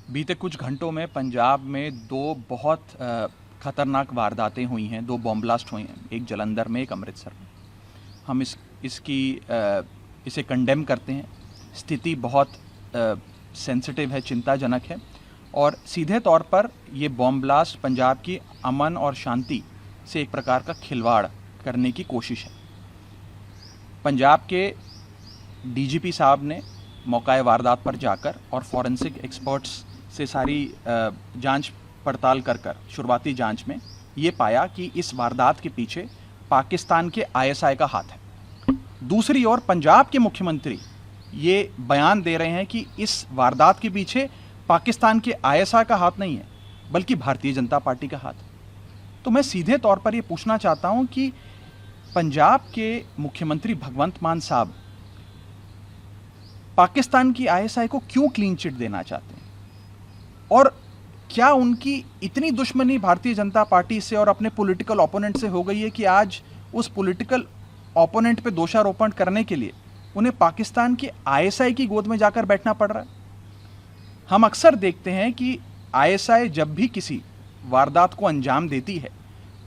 बीते कुछ घंटों में पंजाब में दो बहुत ख़तरनाक वारदातें हुई हैं, दो बॉम्ब ब्लास्ट हुए हैं, एक जलंधर में, एक अमृतसर में। हम इसे कंडेम करते हैं। स्थिति बहुत सेंसिटिव है, चिंताजनक है और सीधे तौर पर ये बॉम्ब ब्लास्ट पंजाब की अमन और शांति से एक प्रकार का खिलवाड़ करने की कोशिश है। पंजाब के डीजीपी साहब ने मौका वारदात पर जाकर और फॉरेंसिक एक्सपर्ट्स से सारी जांच पड़ताल कर शुरुआती जांच में ये पाया कि इस वारदात के पीछे पाकिस्तान के आईएसआई का हाथ है। दूसरी ओर पंजाब के मुख्यमंत्री ये बयान दे रहे हैं कि इस वारदात के पीछे पाकिस्तान के आईएसआई का हाथ नहीं है, बल्कि भारतीय जनता पार्टी का हाथ है। तो मैं सीधे तौर पर ये पूछना चाहता हूं कि पंजाब के मुख्यमंत्री भगवंत मान साहब पाकिस्तान की आईएसआई को क्यों क्लीन चिट देना चाहते हैं, और क्या उनकी इतनी दुश्मनी भारतीय जनता पार्टी से और अपने पॉलिटिकल ओपोनेंट से हो गई है कि आज उस पॉलिटिकल ओपोनेंट पे दोषारोपण करने के लिए उन्हें पाकिस्तान के आईएसआई की गोद में जाकर बैठना पड़ रहा है। हम अक्सर देखते हैं कि आईएसआई जब भी किसी वारदात को अंजाम देती है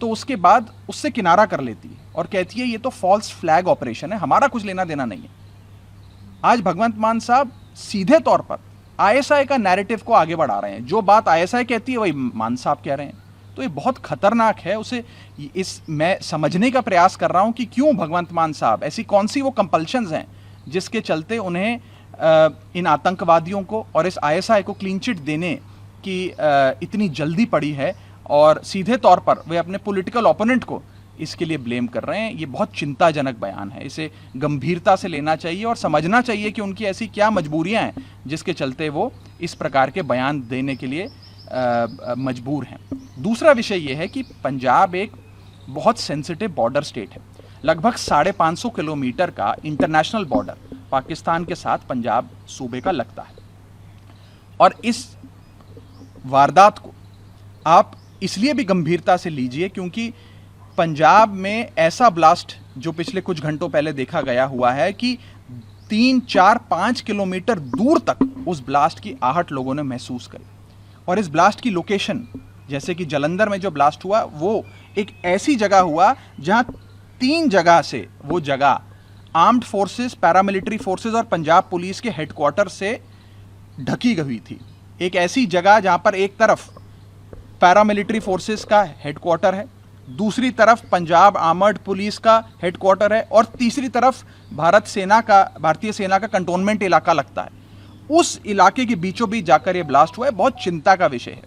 तो उसके बाद उससे किनारा कर लेती है और कहती है ये तो फॉल्स फ्लैग ऑपरेशन है, हमारा कुछ लेना देना नहीं है। आज भगवंत मान साहब सीधे तौर पर आईएसआई का नैरेटिव को आगे बढ़ा रहे हैं। जो बात आईएसआई कहती है वही मान साहब कह रहे हैं। तो ये बहुत खतरनाक है। मैं समझने का प्रयास कर रहा हूं कि क्यों भगवंत मान साहब, ऐसी कौन सी वो कंपल्शंस हैं जिसके चलते उन्हें इन आतंकवादियों को और इस आईएसआई को क्लीन चिट देने की इतनी जल्दी पड़ी है, और सीधे तौर पर वे अपने पॉलिटिकल ओपोनेंट को इसके लिए ब्लेम कर रहे हैं। ये बहुत चिंताजनक बयान है, इसे गंभीरता से लेना चाहिए और समझना चाहिए कि उनकी ऐसी क्या मजबूरियां हैं जिसके चलते वो इस प्रकार के बयान देने के लिए मजबूर हैं। दूसरा विषय ये है कि पंजाब एक बहुत सेंसिटिव बॉर्डर स्टेट है। लगभग 550 किलोमीटर का इंटरनेशनल बॉर्डर पाकिस्तान के साथ पंजाब सूबे का लगता है, और इस वारदात को आप इसलिए भी गंभीरता से लीजिए क्योंकि पंजाब में ऐसा ब्लास्ट जो पिछले कुछ घंटों पहले देखा गया हुआ है कि 3, 4, 5 किलोमीटर दूर तक उस ब्लास्ट की आहट लोगों ने महसूस करी। और इस ब्लास्ट की लोकेशन, जैसे कि जलंधर में जो ब्लास्ट हुआ, वो एक ऐसी जगह हुआ जहां 3 जगह से वो जगह आर्म्ड फोर्सेस, पैरामिलिट्री फोर्सेस और पंजाब पुलिस के हेडक्वार्टर से ढकी हुई थी। एक ऐसी जगह जहां पर एक तरफ पैरामिलिट्री फोर्सेस का हेडक्वार्टर है, दूसरी तरफ पंजाब आर्मर्ड पुलिस का हेडक्वार्टर है, और तीसरी तरफ भारतीय सेना का कंटोनमेंट इलाका लगता है। उस इलाके के बीचों बीच जाकर यह ब्लास्ट हुआ है। बहुत चिंता का विषय है।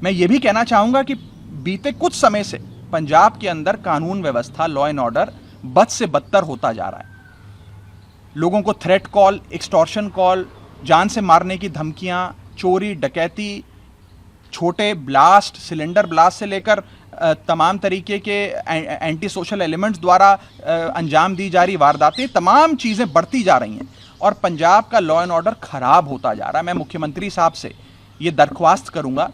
मैं ये भी कहना चाहूंगा कि बीते कुछ समय से पंजाब के अंदर कानून व्यवस्था, लॉ एंड ऑर्डर बद से बदतर होता जा रहा है। लोगों को थ्रेट कॉल, एक्सटॉर्शन कॉल, जान से मारने की धमकियां, चोरी, डकैती, छोटे ब्लास्ट, सिलेंडर ब्लास्ट से लेकर तमाम तरीके के एंटी सोशल एलिमेंट्स द्वारा अंजाम दी जा रही वारदातें, तमाम चीज़ें बढ़ती जा रही हैं और पंजाब का लॉ एंड ऑर्डर खराब होता जा रहा है। मैं मुख्यमंत्री साहब से ये दरख्वास्त करूंगा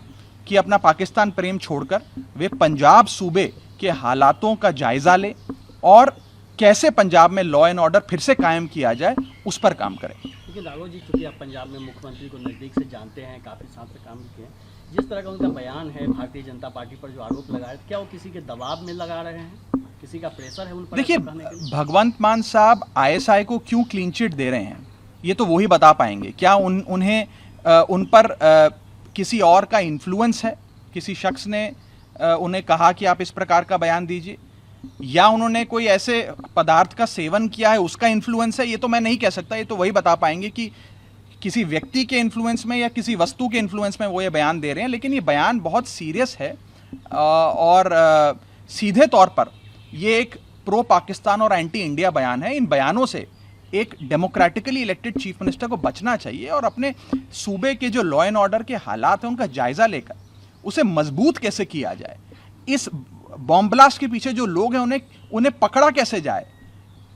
कि अपना पाकिस्तान प्रेम छोड़कर वे पंजाब सूबे के हालातों का जायज़ा लें और कैसे पंजाब में लॉ एंड ऑर्डर फिर से कायम किया जाए उस पर काम करें। लेकिन राघव जी, चूँकि आप पंजाब में मुख्यमंत्री को नज़दीक से जानते हैं, काफ़ी साल से काम किए हैं, जिस तरह का उनका बयान है भारतीय जनता पार्टी पर जो आरोप लगाए, क्या वो किसी के दबाव में लगा रहे हैं, किसी का प्रेशर है उन पर? देखिए, भगवंत मान साहब आईएसआई को क्यों क्लीन चिट दे रहे हैं ये तो वही बता पाएंगे। क्या उन पर किसी और का इन्फ्लुएंस है, किसी शख्स ने उन्हें कहा कि आप इस प्रकार का बयान दीजिए, या उन्होंने कोई ऐसे पदार्थ का सेवन किया है उसका इन्फ्लुएंस है, ये तो मैं नहीं कह सकता। ये तो वही बता पाएंगे कि किसी व्यक्ति के इन्फ्लुएंस में या किसी वस्तु के इन्फ्लुएंस में वो ये बयान दे रहे हैं। लेकिन ये बयान बहुत सीरियस है और सीधे तौर पर ये एक प्रो पाकिस्तान और एंटी इंडिया बयान है। इन बयानों से एक डेमोक्रेटिकली इलेक्टेड चीफ मिनिस्टर को बचना चाहिए और अपने सूबे के जो लॉ एंड ऑर्डर के हालात हैं उनका जायजा लेकर उसे मजबूत कैसे किया जाए, इस बॉम्ब ब्लास्ट के पीछे जो लोग हैं उन्हें पकड़ा कैसे जाए,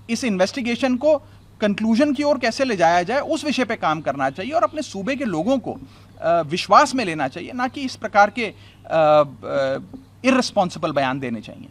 इस इन्वेस्टिगेशन को कंक्लूजन की ओर कैसे ले जाया जाए, उस विषय पे काम करना चाहिए और अपने सूबे के लोगों को विश्वास में लेना चाहिए, ना कि इस प्रकार के इर्रेस्पॉन्सिबल बयान देने चाहिए।